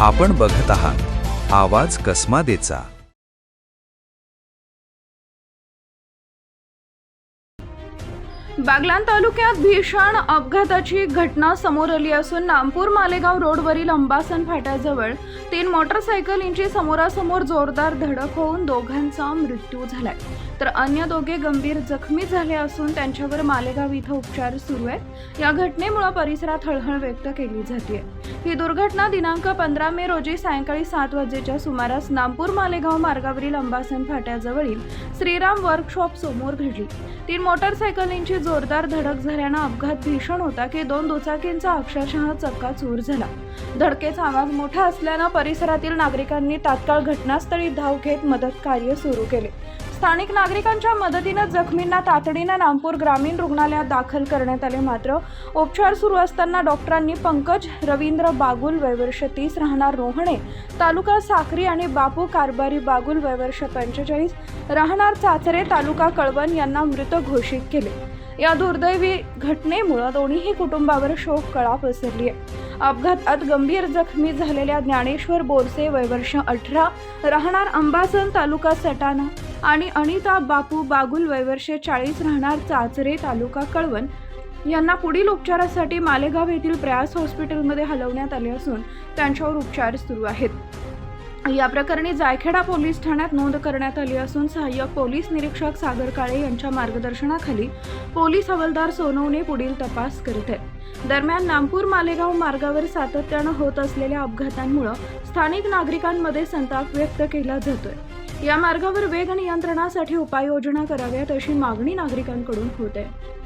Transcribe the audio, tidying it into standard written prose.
आपण बघत आहात आवाज कसमादेचा। बागलाण तालुक्यात भीषण अपघाताची घटना समोर आली असून नामपूर मालेगाव रोडवरील अंबासन फाट्याजवळ 3 मोटरसायकलींची समोरासमोर जोरदार धडक होऊन दोघांचा मृत्यू झालाय, तर अन्य दोघे गंभीर जखमी झाले असून त्यांच्यावर मालेगाव इथं उपचार सुरू आहेत। या घटनेमुळे परिसरात हळहळ व्यक्त केली जाते। ही दुर्घटना दिनांक 15 मे रोजी सायंकाळी 7 वाजेच्या सुमारास नामपूर मालेगाव मार्गावरील अंबासन फाट्याजवळील श्रीराम वर्कशॉप समोर घडली। 3 मोटरसायकलींची जोरदार धडक झाल्याने अपघात भीषण होता की 2 दुचाकींचा अक्षरशः चक्काचूर झाला। धडकेचा आवाज मोठा असल्याने परिसरातील नागरिकांनी तात्काळ घटनास्थळी धाव घेत मदत कार्य सुरू केले। स्थानिक नागरिकांच्या मदतीने जखमींना तातडीने नामपूर ग्रामीण रुग्णालयात दाखल करण्यात आले, मात्र उपचार सुरू असताना डॉक्टरांनी पंकज रवींद्र बागुल वय वर्ष 30 राहणार रोहणे तालुका साक्री आणि बापू कारभारी बागुल वय वर्ष 45 राहणार चाचरे तालुका कळवण यांना मृत घोषित केले। या दुर्दैवी घटनेमुळे दोन्ही कुटुंबावर शोककळा पसरली आहे। अपघातात गंभीर जखमी झालेल्या ज्ञानेश्वर बोरसे वय वर्ष 18 राहणार अंबासन तालुका सटाणा आणि अनिता बापू बागुल वय वर्ष 40 राहणार चाचरे तालुका कळवण यांना पुढील उपचारासाठी मालेगाव येथील प्रयास हॉस्पिटलमध्ये हलवण्यात आले असून त्यांच्यावर उपचार सुरू आहेत। या प्रकरणी जायखेडा पोलीस ठाण्यात नोंद करण्यात आली असून सहाय्यक पोलीस निरीक्षक सागर काळे यांच्या मार्गदर्शनाखाली पोलीस हवालदार सोनवणे पुढील तपास करत आहेत। दरम्यान नामपूर मालेगाव मार्गावर सातत्याने होत असलेल्या अपघातांमुळे स्थानिक नागरिकांमध्ये संताप व्यक्त केला जातोय। या मार्गावर वेग नियंत्रणासाठी उपाययोजना कराव्यात अशी मागणी नागरिकांकडून होत आहे।